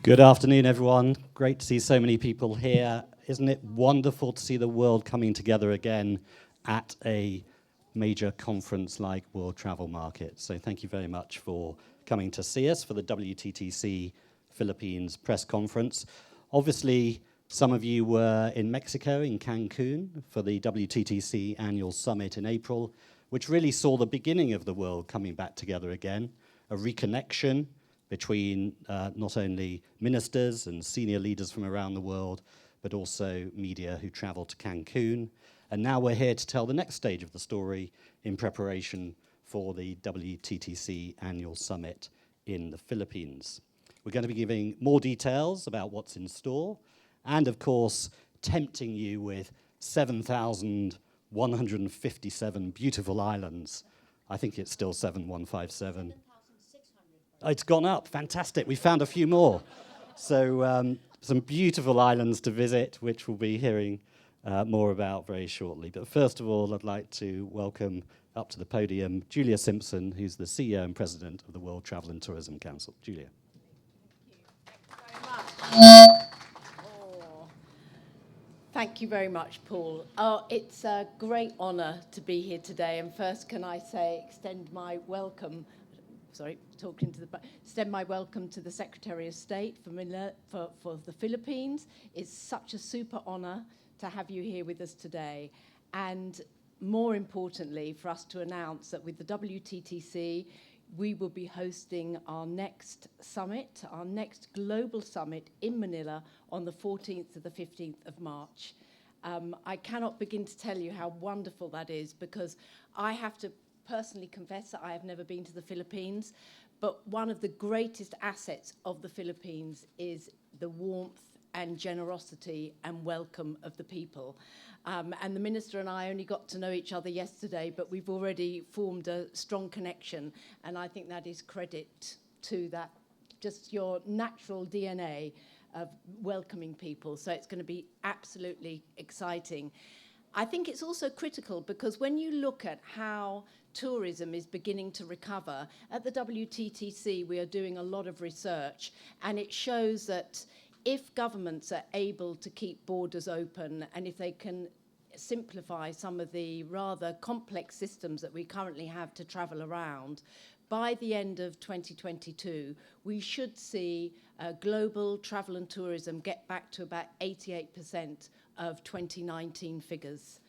Good afternoon, everyone. Great to see so many people here. Isn't it wonderful to see the world coming together again at a major conference like World Travel Market? So thank you very much for coming to see us for the WTTC Philippines press conference. Obviously, some of you were in Mexico, in Cancun, for the WTTC annual summit in April, which really saw the beginning of the world coming back together again, a reconnection between not only ministers and senior leaders from around the world, but also media who traveled to Cancun. And now we're here to tell the next stage of the story in preparation for the WTTC annual summit in the Philippines. We're going to be giving more details about what's in store, and of course, tempting you with 7,157 beautiful islands. I think it's still 7,157. It's gone up, fantastic. We found a few more. So some beautiful islands to visit, which we'll be hearing more about very shortly. But first of all, I'd like to welcome up to the podium Julia Simpson, who's the CEO and President of the World Travel and Tourism Council. Julia. Thank you very much, Paul. It's a great honour to be here today. And first, can I say, extend my welcome to the Secretary of State for the Philippines. It's such a super honour to have you here with us today. And more importantly, for us to announce that with the WTTC, we will be hosting our next summit, our next global summit in Manila on the 14th to the 15th of March. I cannot begin to tell you how wonderful that is, because I have to personally confess that I have never been to the Philippines, but one of the greatest assets of the Philippines is the warmth and generosity and welcome of the people. And the Minister and I only got to know each other yesterday, but we've already formed a strong connection, and I think that is credit to that, just your natural DNA of welcoming people. So it's going to be absolutely exciting. I think it's also critical because when you look at how tourism is beginning to recover, at the WTTC we are doing a lot of research, and it shows that if governments are able to keep borders open and if they can simplify some of the rather complex systems that we currently have to travel around, by the end of 2022, we should see global travel and tourism get back to about 88% of 2019 figures,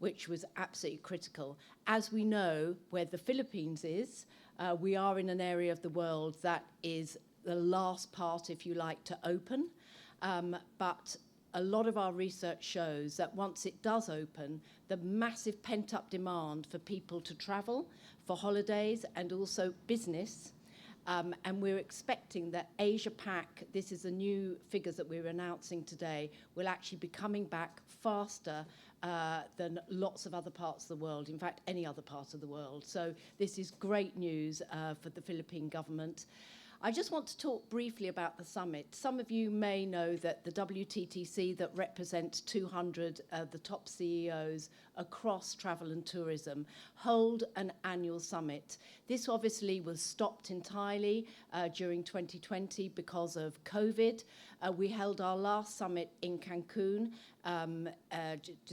which was absolutely critical. As we know, where the Philippines is, we are in an area of the world that is the last part, if you like, to open. But a lot of our research shows that once it does open, the massive pent-up demand for people to travel, for holidays, and also business. And we're expecting that Asia-Pac, this is the new figures that we're announcing today, will actually be coming back faster than lots of other parts of the world, in fact, any other part of the world. So this is great news for the Philippine government. I just want to talk briefly about the summit. Some of you may know that the WTTC, that represents 200 of the top CEOs across travel and tourism, hold an annual summit. This obviously was stopped entirely during 2020 because of COVID. We held our last summit in Cancun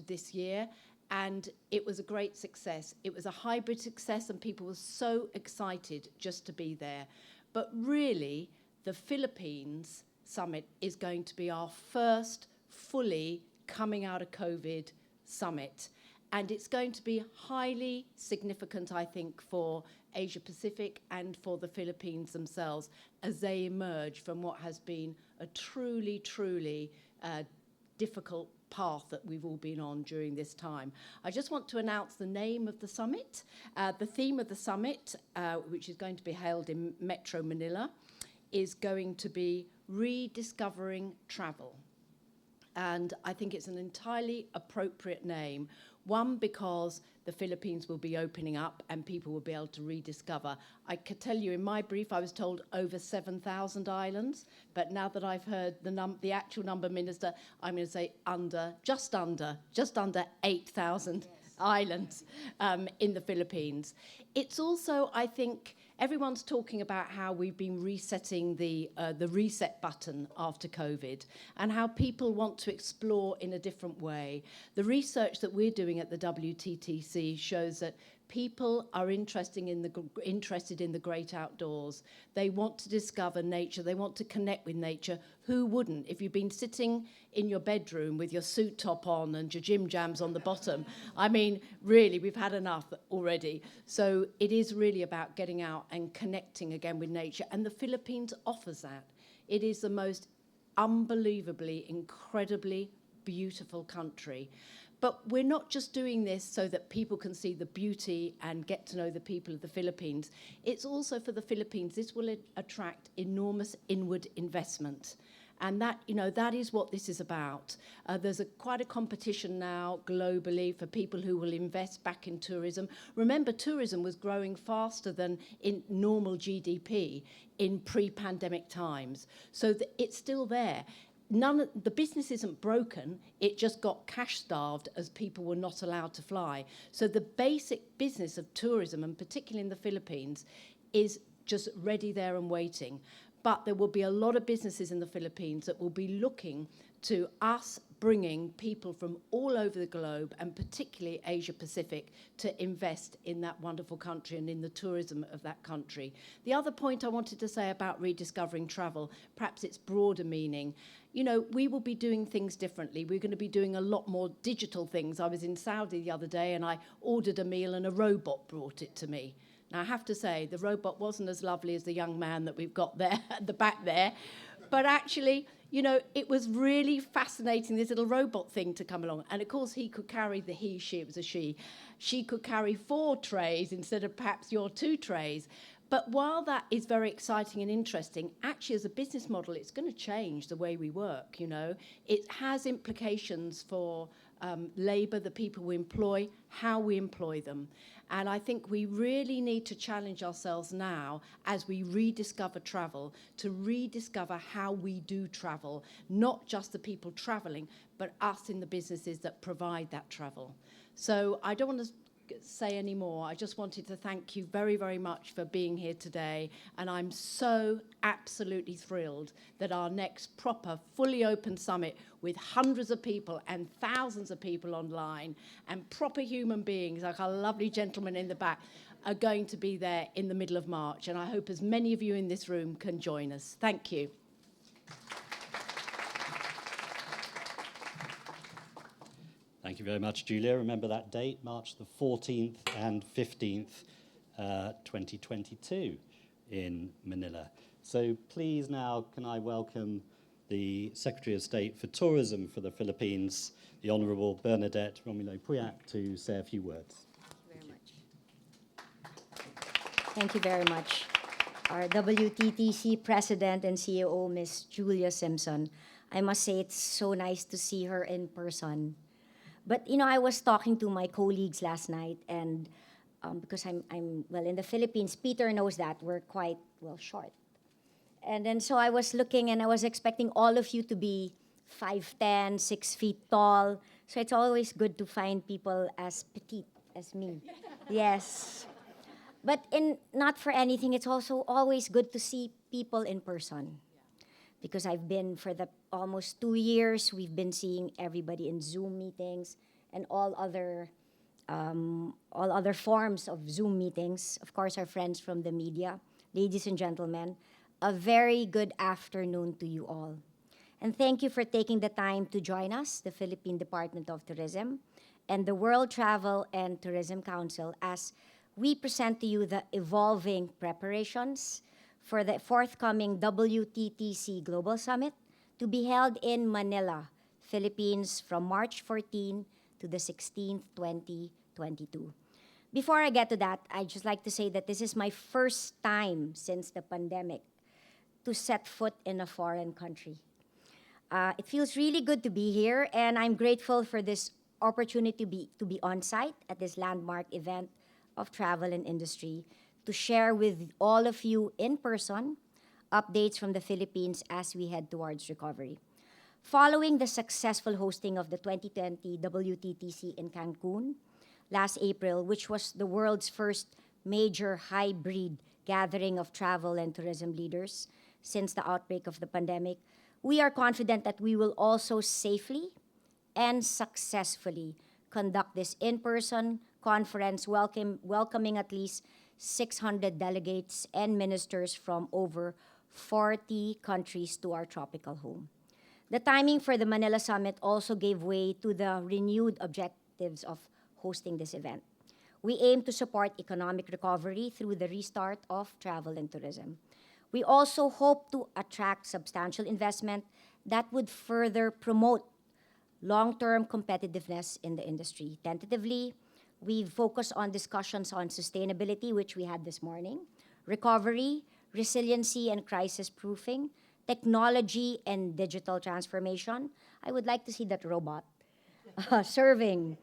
this year, and it was a great success. It was a hybrid success, and people were so excited just to be there. But really, the Philippines summit is going to be our first fully coming out of COVID summit. And it's going to be highly significant, I think, for Asia Pacific and for the Philippines themselves as they emerge from what has been a truly, truly difficult path that we've all been on during this time. I just want to announce the name of the summit. The theme of the summit, which is going to be held in Metro Manila, is going to be Rediscovering Travel. And I think it's an entirely appropriate name. One, because the Philippines will be opening up and people will be able to rediscover. I could tell you in my brief, I was told over 7,000 islands, but now that I've heard the actual number, Minister, I'm going to say just under 8,000 islands in the Philippines. It's also, I think, Everyone's talking about how we've been resetting the reset button after COVID and how people want to explore in a different way. The research that we're doing at the WTTC shows that people are interested in the great outdoors. They want to discover nature. They want to connect with nature. Who wouldn't? If you've been sitting in your bedroom with your suit top on and your gym jams on the bottom, I mean, really, we've had enough already. So it is really about getting out and connecting again with nature. And the Philippines offers that. It is the most unbelievably, incredibly beautiful country. But we're not just doing this so that people can see the beauty and get to know the people of the Philippines. It's also for the Philippines. This will attract enormous inward investment. And that, that is what this is about. There's quite a competition now globally for people who will invest back in tourism. Remember, tourism was growing faster than in normal GDP in pre-pandemic times. So it's still there. The business isn't broken, it just got cash starved as people were not allowed to fly. So the basic business of tourism, and particularly in the Philippines, is just ready there and waiting. But there will be a lot of businesses in the Philippines that will be looking to us bringing people from all over the globe, and particularly Asia Pacific, to invest in that wonderful country and in the tourism of that country. The other point I wanted to say about rediscovering travel, perhaps its broader meaning, we will be doing things differently. We're going to be doing a lot more digital things. I was in Saudi the other day and I ordered a meal and a robot brought it to me. Now, I have to say, the robot wasn't as lovely as the young man that we've got there at the back there, but actually, it was really fascinating, this little robot thing to come along. And of course, he could carry it was a she. She could carry 4 trays instead of perhaps your 2 trays. But while that is very exciting and interesting, actually as a business model, it's going to change the way we work, It has implications for labour, the people we employ, how we employ them. And I think we really need to challenge ourselves now as we rediscover travel, to rediscover how we do travel, not just the people travelling, but us in the businesses that provide that travel. So I don't want to say any more. I just wanted to thank you very, very much for being here today. And I'm so absolutely thrilled that our next proper, fully open summit with hundreds of people and thousands of people online and proper human beings, like our lovely gentleman in the back, are going to be there in the middle of March. And I hope as many of you in this room can join us. Thank you. Thank you very much, Julia. Remember that date, March the 14th and 15th, 2022 in Manila. So please now, can I welcome the Secretary of State for Tourism for the Philippines, the Honourable Bernadette Romulo Puyat, to say a few words. Thank you very much. Our WTTC President and CEO, Ms. Julia Simpson. I must say it's so nice to see her in person. But, I was talking to my colleagues last night, and because I'm in the Philippines, Peter knows that we're quite, short. And then so I was looking, and I was expecting all of you to be 5'10", 6 feet tall. So it's always good to find people as petite as me. Yes. But not for anything, it's also always good to see people in person. Because I've been for the almost 2 years, we've been seeing everybody in Zoom meetings and all other forms of Zoom meetings. Of course, our friends from the media, ladies and gentlemen, a very good afternoon to you all. And thank you for taking the time to join us, the Philippine Department of Tourism and the World Travel and Tourism Council, as we present to you the evolving preparations for the forthcoming WTTC Global Summit to be held in Manila, Philippines from March 14 to the 16th, 2022. Before I get to that, I'd just like to say that this is my first time since the pandemic to set foot in a foreign country. It feels really good to be here, and I'm grateful for this opportunity to be on site at this landmark event of travel and industry, to share with all of you in person updates from the Philippines as we head towards recovery. Following the successful hosting of the 2020 WTTC in Cancun last April, which was the world's first major hybrid gathering of travel and tourism leaders since the outbreak of the pandemic, we are confident that we will also safely and successfully conduct this in-person conference welcoming at least 600 delegates and ministers from over 40 countries to our tropical home. The timing for the Manila Summit also gave way to the renewed objectives of hosting this event. We aim to support economic recovery through the restart of travel and tourism. We also hope to attract substantial investment that would further promote long-term competitiveness in the industry. Tentatively, we focus on discussions on sustainability, which we had this morning, recovery, resiliency and crisis proofing, technology and digital transformation. I would like to see that robot serving,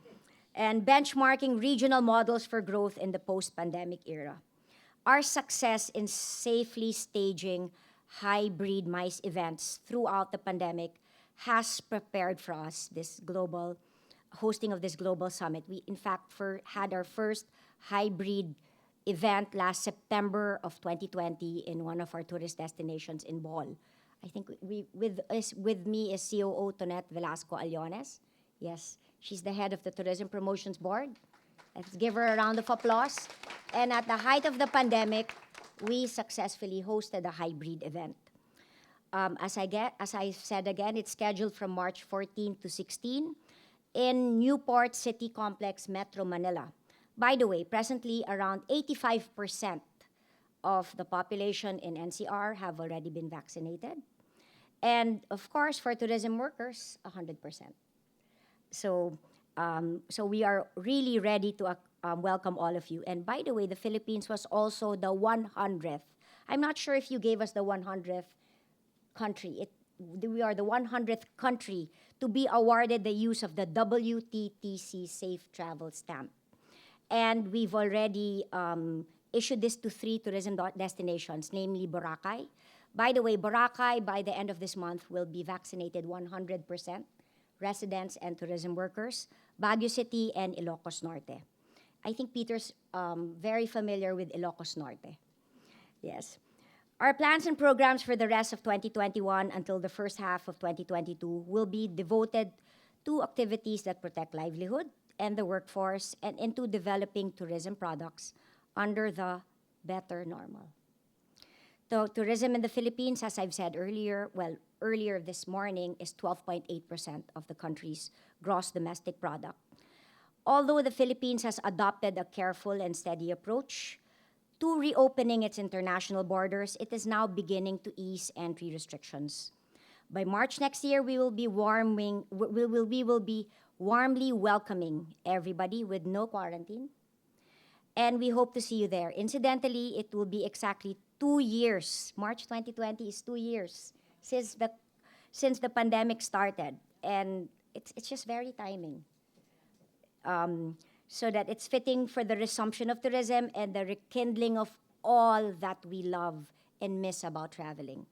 and benchmarking regional models for growth in the post-pandemic era. Our success in safely staging hybrid MICE events throughout the pandemic has prepared for us this global hosting of this global summit. We, in fact, had our first hybrid event last September of 2020 in one of our tourist destinations in Bohol. I think with me is COO Tonette Velasco Allones. Yes, she's the head of the Tourism Promotions Board. Let's give her a round of applause. And at the height of the pandemic, we successfully hosted a hybrid event. As I said again, it's scheduled from March 14 to 16 in Newport City Complex, Metro Manila. By the way, presently around 85% of the population in NCR have already been vaccinated. And of course, for tourism workers, 100%. So we are really ready to welcome all of you. And by the way, the Philippines was also the 100th. I'm not sure if you gave us the 100th country. We are the 100th country to be awarded the use of the WTTC Safe Travel Stamp. And we've already issued this to 3 tourism destinations, namely Boracay. By the way, Boracay, by the end of this month, will be vaccinated 100%, residents and tourism workers, Baguio City, and Ilocos Norte. I think Peter's very familiar with Ilocos Norte. Yes. Our plans and programs for the rest of 2021 until the first half of 2022 will be devoted to activities that protect livelihood and the workforce and into developing tourism products under the better normal. So tourism in the Philippines, as I've said earlier this morning, is 12.8% of the country's gross domestic product. Although the Philippines has adopted a careful and steady approach to reopening its international borders, it is now beginning to ease entry restrictions. By March next year, we will be warmly welcoming everybody with no quarantine, and we hope to see you there. Incidentally, it will be exactly 2 years. March 2020 is 2 years since the pandemic started, and it's just very timing. So that it's fitting for the resumption of tourism and the rekindling of all that we love and miss about traveling.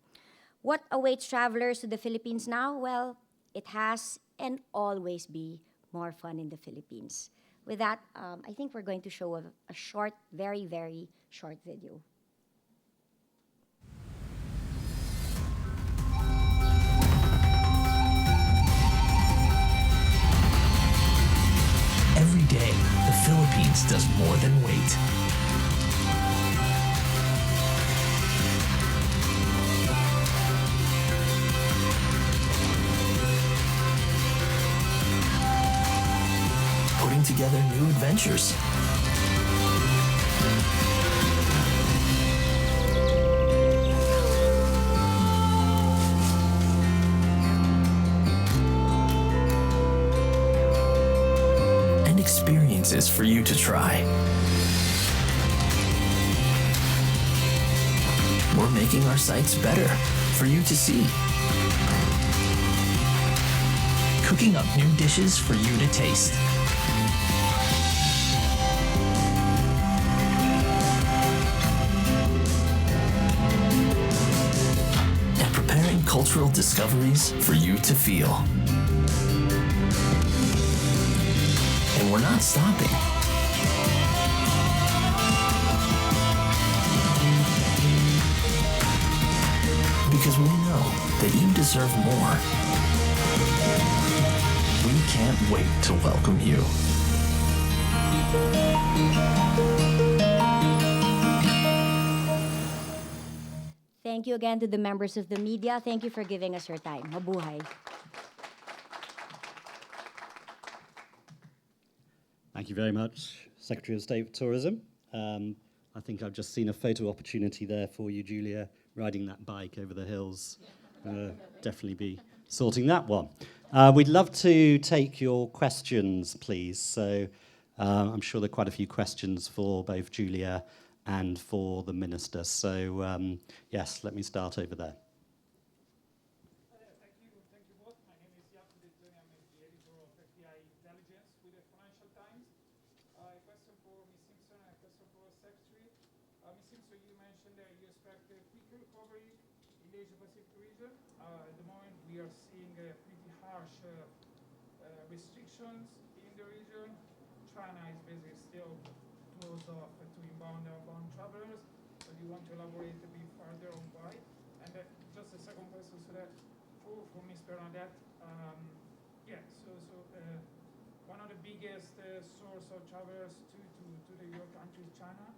What awaits travelers to the Philippines now? Well, it has and always be more fun in the Philippines. With that, I think we're going to show a short, very, very short video. Every day, the Philippines does more than wait. Putting together new adventures. Experiences for you to try. We're making our sites better for you to see. Cooking up new dishes for you to taste. And preparing cultural discoveries for you to feel. And we're not stopping. because we know that you deserve more. We can't wait to welcome you. Thank you again to the members of the media. Thank you for giving us your time. Mabuhay. Thank you very much, Secretary of State for Tourism. I think I've just seen a photo opportunity there for you, Julia, riding that bike over the hills. Definitely be sorting that one. We'd love to take your questions, please. So I'm sure there are quite a few questions for both Julia and for the Minister. So yes, let me start over there. Thank you both. My name is Jacob Detoni. I'm the editor of FBI Intelligence with the Financial Times. A question for Ms. Simpson and a question for the Secretary. Ms. Simpson, you mentioned that you expect a quick recovery in the Asia-Pacific region. At the moment, we are seeing pretty harsh restrictions in the region. China is basically still closed off to inbound and outbound travelers. So do you want to elaborate a bit further on why? And just a second question, so that for Ms. Bernadette, one of the biggest source of travelers to your country is China.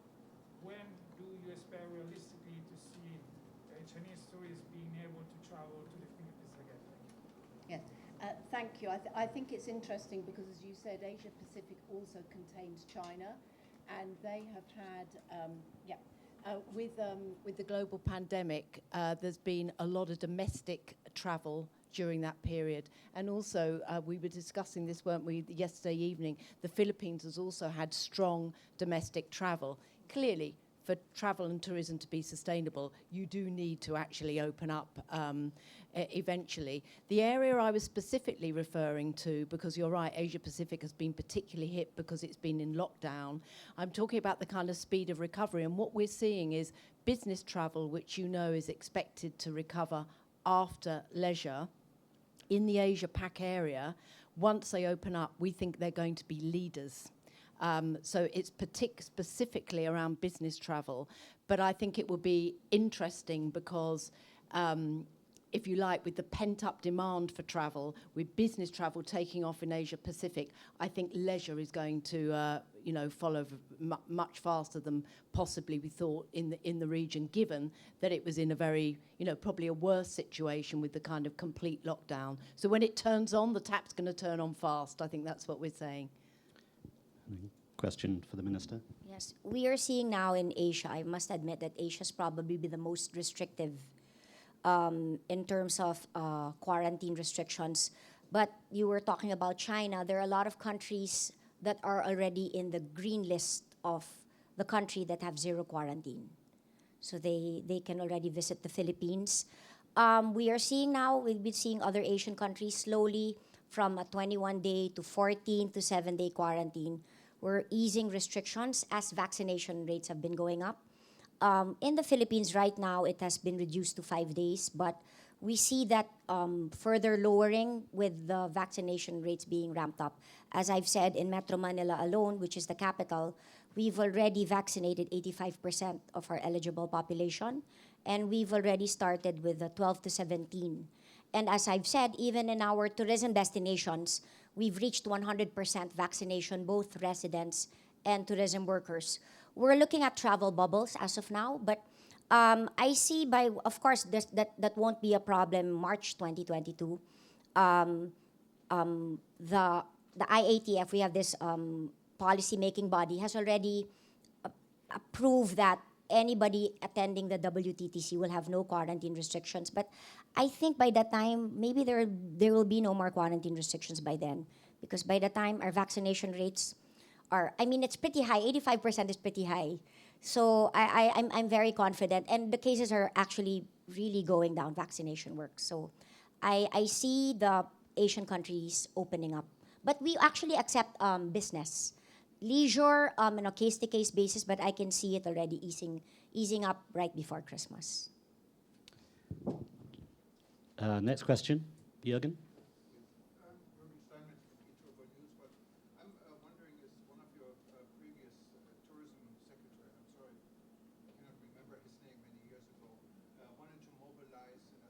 When do you expect realistically to see Chinese tourists being able to travel to the Philippines again? Yes, thank you. I think it's interesting because, as you said, Asia Pacific also contains China, and they have had, with the global pandemic, there's been a lot of domestic travel during that period. And also, we were discussing this, weren't we, yesterday evening, the Philippines has also had strong domestic travel. Clearly, for travel and tourism to be sustainable, you do need to actually open up eventually. The area I was specifically referring to, because you're right, Asia Pacific has been particularly hit because it's been in lockdown. I'm talking about the kind of speed of recovery, and what we're seeing is business travel, which you know is expected to recover after leisure. In the Asia Pac area, once they open up, we think they're going to be leaders. So it's specifically around business travel. But I think it will be interesting because, if you like, with the pent-up demand for travel, with business travel taking off in Asia Pacific, I think leisure is going to follow much faster than possibly we thought in the region, given that it was in a very, probably a worse situation with the kind of complete lockdown. So when it turns on, the tap's going to turn on fast. I think that's what we're saying. Question for the Minister. Yes, we are seeing now in Asia, I must admit that Asia's probably be the most restrictive in terms of quarantine restrictions. But you were talking about China. There are a lot of countries that are already in the green list of the country that have zero quarantine. So they can already visit the Philippines. We are seeing now, we've been seeing other Asian countries slowly from a 21-day to 14 to 7-day quarantine. We're easing restrictions as vaccination rates have been going up. In the Philippines right now, it has been reduced to 5 days, but we see that further lowering with the vaccination rates being ramped up. As I've said, in Metro Manila alone, which is the capital, we've already vaccinated 85% of our eligible population, and we've already started with the 12 to 17. And as I've said, even in our tourism destinations, we've reached 100% vaccination, both residents and tourism workers. We're looking at travel bubbles as of now, but I see of course, that won't be a problem March 2022. The IATF, we have this policy-making body, has already approved that anybody attending the WTTC will have no quarantine restrictions. But I think by that time, maybe there will be no more quarantine restrictions by then. Because by the time our vaccination rates it's pretty high, 85% is pretty high. So I'm very confident. And the cases are actually really going down, vaccination works. So I see the Asian countries opening up. But we actually accept business. Leisure on a case-to-case basis, but I can see it already easing up right before Christmas. Next question, Jürgen. Wanted to mobilize an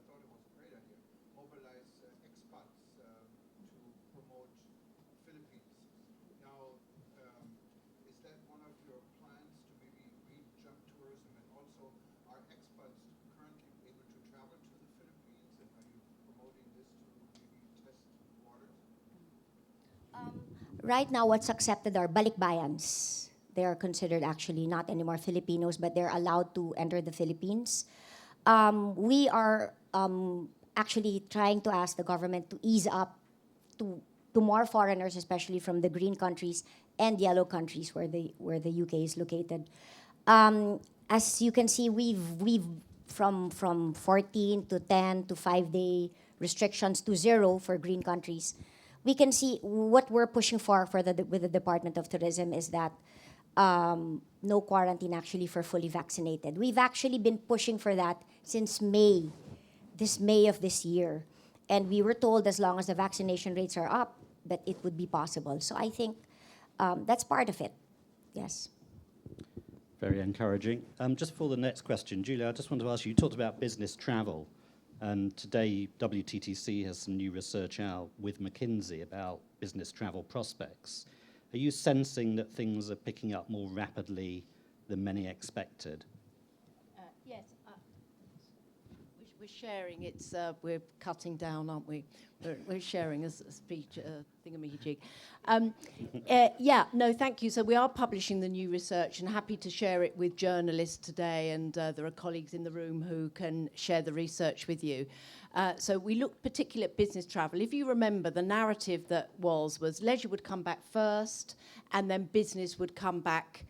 right now what's accepted are balikbayans. They are considered actually not anymore Filipinos, but they're allowed to enter the Philippines. We are actually trying to ask the government to ease up to more foreigners, especially from the green countries and yellow countries where the UK is located. As you can see, we've from 14 to 10 to 5-day restrictions to 0 for green countries. We can see what we're pushing for with the Department of Tourism is that no quarantine actually for fully vaccinated. We've actually been pushing for that since May of this year. And we were told as long as the vaccination rates are up, that it would be possible. So I think that's part of it, yes. Very encouraging. Just for the next question, Julia, I just want to ask you, you talked about business travel, and today WTTC has some new research out with McKinsey about business travel prospects. Are you sensing that things are picking up more rapidly than many expected? Yes, we're sharing. We're cutting down, aren't we? We're sharing a speech thingamajig. Yeah, no, thank you. So we are publishing the new research and happy to share it with journalists today, and there are colleagues in the room who can share the research with you. So we looked particularly at business travel. If you remember, the narrative that was leisure would come back first, and then business would come back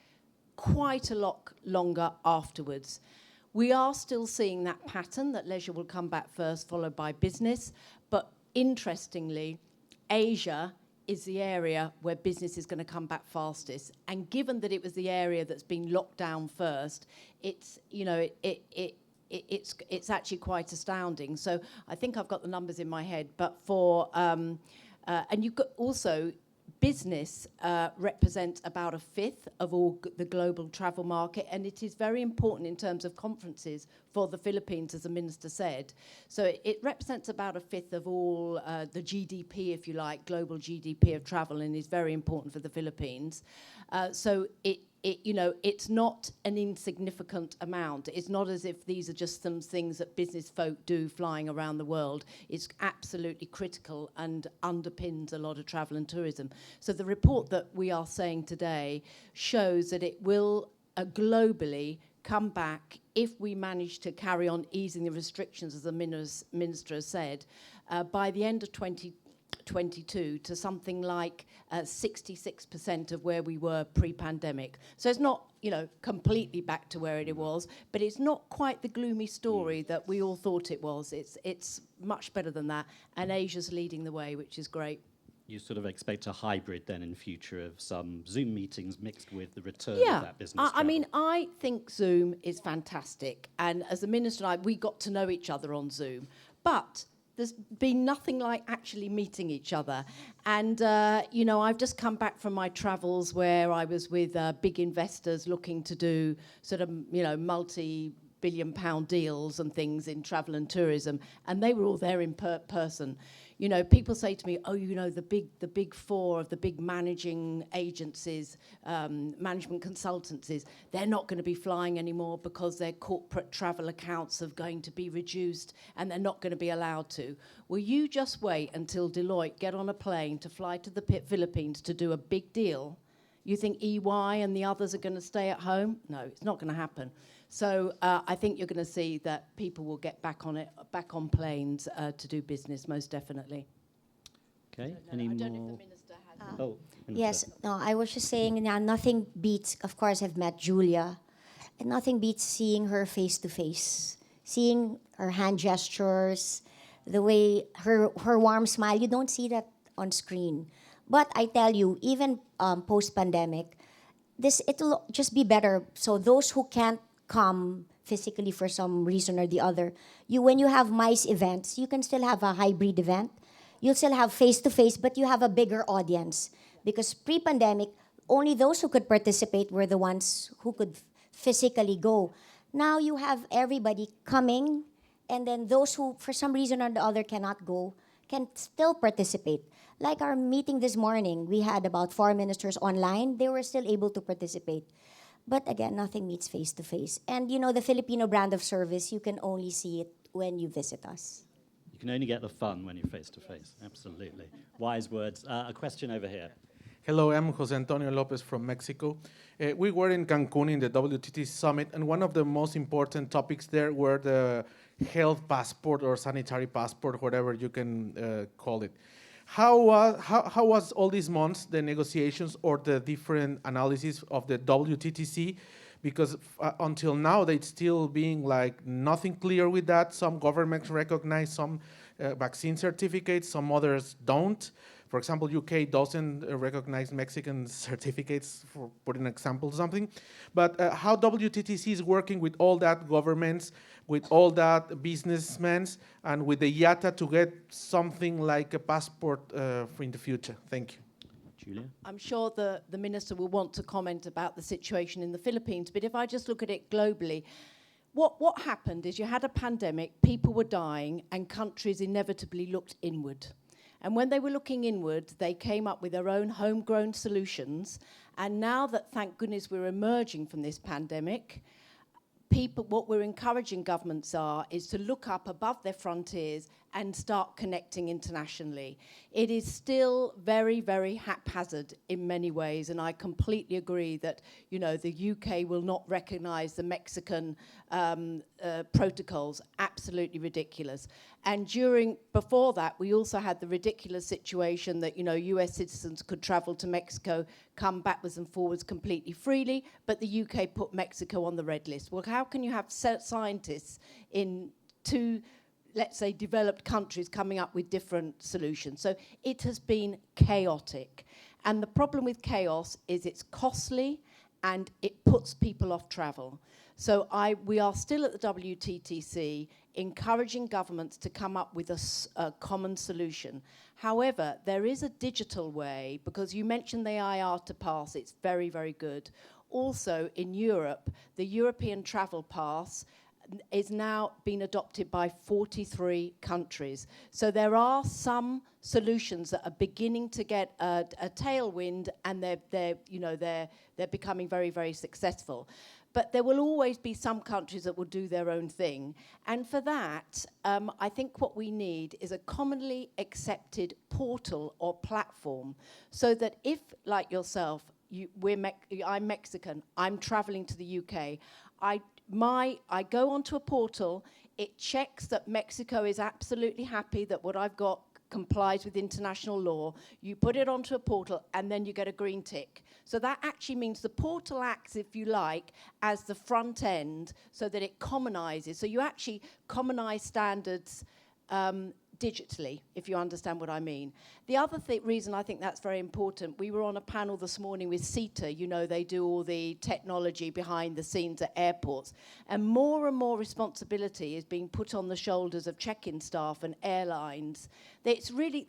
quite a lot longer afterwards. We are still seeing that pattern, that leisure will come back first, followed by business. But interestingly, Asia is the area where business is going to come back fastest. And given that it was the area that's been locked down first, it's actually quite astounding. So I think I've got the numbers in my head. But and you've got also business represents about a fifth of all the global travel market, and it is very important in terms of conferences for the Philippines, as the minister said. So it represents about a fifth of all the GDP, if you like, global GDP of travel, and is very important for the Philippines. So it's not an insignificant amount. It's not as if these are just some things that business folk do flying around the world. It's absolutely critical and underpins a lot of travel and tourism. So the report that we are saying today shows that it will globally come back if we manage to carry on easing the restrictions, as the minister has said, by the end of 2022 to something like 66% of where we were pre-pandemic. So it's not, completely back to where it was, but it's not quite the gloomy story that we all thought it was. It's much better than that, and Asia's leading the way, which is great. You sort of expect a hybrid then in future of some Zoom meetings mixed with the return of that business travel? I mean, I think Zoom is fantastic. And as the minister and I, we got to know each other on Zoom. But there's been nothing like actually meeting each other. And, I've just come back from my travels where I was with big investors looking to do sort of, multi-billion-pound deals and things in travel and tourism. And they were all there in person. People say to me, the big four of the big managing agencies, management consultancies, they're not going to be flying anymore because their corporate travel accounts are going to be reduced and they're not going to be allowed to. Well, you just wait until Deloitte get on a plane to fly to the Philippines to do a big deal. You think EY and the others are going to stay at home? No, it's not going to happen. So I think you're going to see that people will get back on planes to do business, most definitely. Okay, I don't know if the minister has... Minister. Yes, no, I was just saying now, nothing beats, of course, I've met Julia, and nothing beats seeing her face to face, seeing her hand gestures, the way her warm smile. You don't see that on screen. But I tell you, even post-pandemic, it'll just be better. So those who can't come physically for some reason or the other, when you have MICE events, you can still have a hybrid event. You'll still have face-to-face, but you have a bigger audience. Because pre-pandemic, only those who could participate were the ones who could physically go. Now you have everybody coming, and then those who, for some reason or the other, cannot go, can still participate. Like our meeting this morning, we had about 4 ministers online. They were still able to participate. But again, nothing meets face-to-face. And the Filipino brand of service, you can only see it when you visit us. You can only get the fun when you're face-to-face. Absolutely. Wise words. A question over here. Hello, I'm Jose Antonio Lopez from Mexico. We were in Cancun in the WTTC summit, and one of the most important topics there were the health passport or sanitary passport, whatever you can call it. How was all these months, the negotiations or the different analysis of the WTTC? Because until now, it's still being like nothing clear with that. Some governments recognize some vaccine certificates, some others don't. For example, UK doesn't recognize Mexican certificates, for putting an example something. But how WTTC is working with all that governments, with all that businessmen, and with the IATA to get something like a passport in the future? Thank you. Julia? I'm sure the Minister will want to comment about the situation in the Philippines, but if I just look at it globally, what happened is you had a pandemic, people were dying, and countries inevitably looked inward. And when they were looking inward, they came up with their own homegrown solutions. And now that, thank goodness, we're emerging from this pandemic, what we're encouraging governments is to look up above their frontiers and start connecting internationally. It is still very, very haphazard in many ways, and I completely agree that, you know, the UK will not recognise the Mexican protocols. Absolutely ridiculous. And before that, we also had the ridiculous situation that, you know, US citizens could travel to Mexico, come backwards and forwards completely freely, but the UK put Mexico on the red list. Well, how can you have scientists in two, let's say, developed countries coming up with different solutions? So it has been chaotic. And the problem with chaos is it's costly and it puts people off travel. So we are still at the WTTC encouraging governments to come up with a common solution. However, there is a digital way, because you mentioned the IATA pass, it's very, very good. Also, in Europe, the European Travel Pass is now being adopted by 43 countries. So there are some solutions that are beginning to get a tailwind, and they're becoming very, very successful. But there will always be some countries that will do their own thing. And for that, I think what we need is a commonly accepted portal or platform, so that if, like yourself, I'm Mexican, I'm traveling to the UK, I go onto a portal, it checks that Mexico is absolutely happy that what I've got complies with international law, you put it onto a portal, and then you get a green tick. So that actually means the portal acts, if you like, as the front end, so that it commonizes. So you actually commonize standards digitally, if you understand what I mean. The other reason I think that's very important, we were on a panel this morning with CETA. You know, they do all the technology behind the scenes at airports. And more responsibility is being put on the shoulders of check-in staff and airlines. They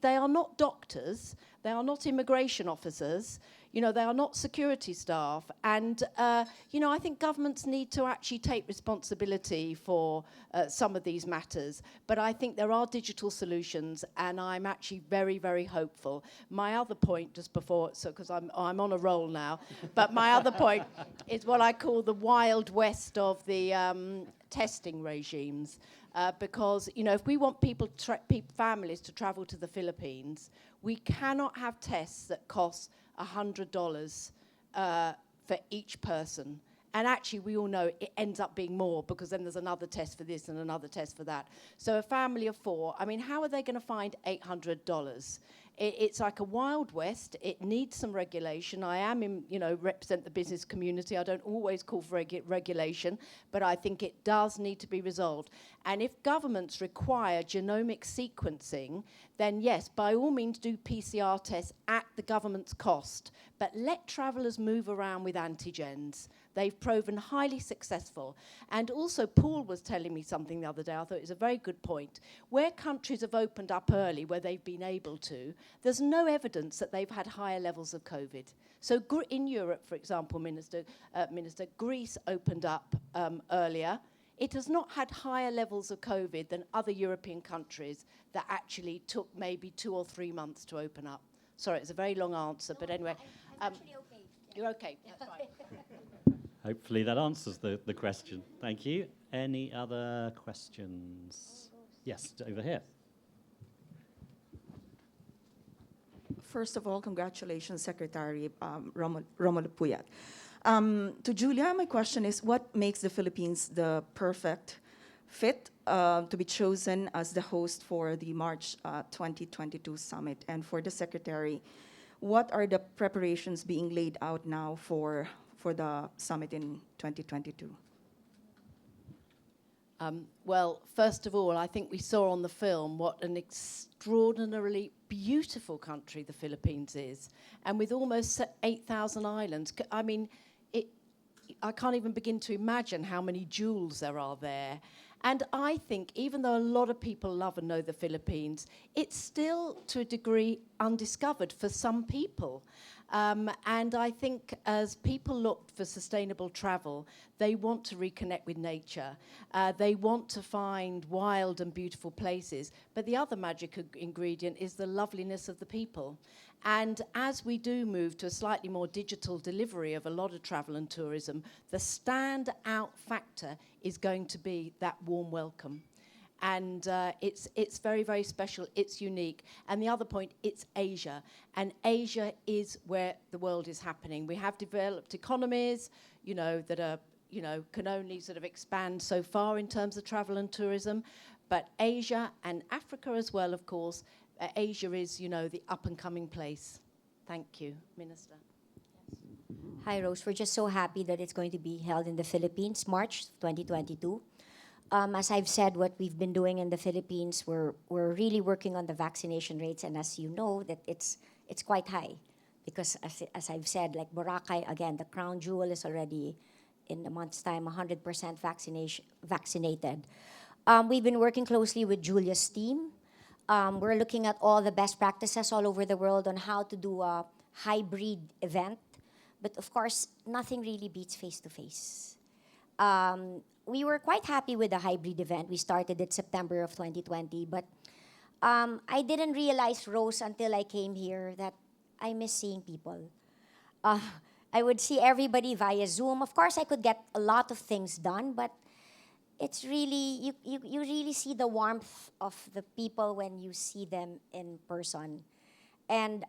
are not doctors, they are not immigration officers, you know, they are not security staff. And, you know, I think governments need to actually take responsibility for some of these matters. But I think there are digital solutions, and I'm actually very, very hopeful. My other point, just before, because I'm on a roll now, but my other point is what I call the Wild West of the testing regimes. Because, you know, if we want families to travel to the Philippines, we cannot have tests that cost $100 for each person. And actually, we all know it ends up being more, because then there's another test for this and another test for that. So a family of 4, I mean, how are they going to find $800? It's like a Wild West. It needs some regulation. I am, represent the business community. I don't always call for regulation, but I think it does need to be resolved. And if governments require genomic sequencing, then yes, by all means do PCR tests at the government's cost, but let travellers move around with antigens. They've proven highly successful. And also, Paul was telling me something the other day, I thought it was a very good point. Where countries have opened up early, where they've been able to, there's no evidence that they've had higher levels of COVID. So in Europe, for example, Minister, Greece opened up earlier. It has not had higher levels of COVID than other European countries that actually took maybe 2 or 3 months to open up. Sorry, it's a very long answer, but anyway. I'm actually okay. You're okay, that's fine. Hopefully that answers the question. Thank you. Any other questions? Yes, over here. first of all, congratulations, Secretary Romulo Puyat. To Julia, my question is, what makes the Philippines the perfect fit to be chosen as the host for the March 2022 summit? And for the Secretary, what are the preparations being laid out now for the summit in 2022? Well, first of all, I think we saw on the film what an extraordinarily beautiful country the Philippines is. And with almost 8,000 islands, I mean, I can't even begin to imagine how many jewels there are there. And I think, even though a lot of people love and know the Philippines, it's still, to a degree, undiscovered for some people. And I think as people look for sustainable travel, they want to reconnect with nature. They want to find wild and beautiful places. But the other magic ingredient is the loveliness of the people. And as we do move to a slightly more digital delivery of a lot of travel and tourism, the standout factor is going to be that warm welcome. And it's very, very special. It's unique. And the other point, it's Asia. And Asia is where the world is happening. We have developed economies, that are, can only sort of expand so far in terms of travel and tourism. But Asia and Africa as well, of course, Asia is, the up-and-coming place. Thank you, Minister. Hi, Rose. We're just so happy that it's going to be held in the Philippines, March 2022. As I've said, what we've been doing in the Philippines, we're really working on the vaccination rates, and as you know, that it's quite high, because as I've said, like Boracay, again, the crown jewel is already in a month's time 100% vaccinated. We've been working closely with Julia's team. We're looking at all the best practices all over the world on how to do a hybrid event, but of course, nothing really beats face-to-face. We were quite happy with the hybrid event. We started it September of 2020, but I didn't realize, Rose, until I came here that I miss seeing people. I would see everybody via Zoom. Of course, I could get a lot of things done, but it's really, you really see the warmth of the people when you see them in person. And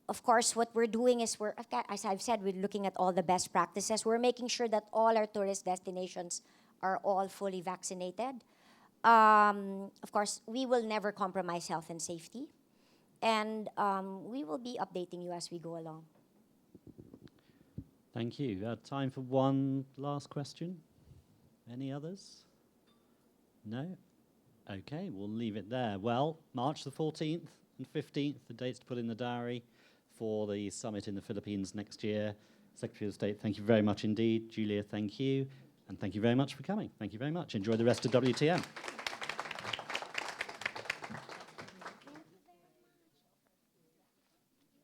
of course, what we're doing is as I've said, we're looking at all the best practices. We're making sure that all our tourist destinations are all fully vaccinated. Of course, we will never compromise health and safety. And we will be updating you as we go along. Thank you. Time for one last question. Any others? No? Okay, we'll leave it there. Well, March the 14th and 15th, the dates to put in the diary for the summit in the Philippines next year. Secretary of State, thank you very much indeed. Julia, thank you. And thank you very much for coming. Thank you very much. Enjoy the rest of WTM.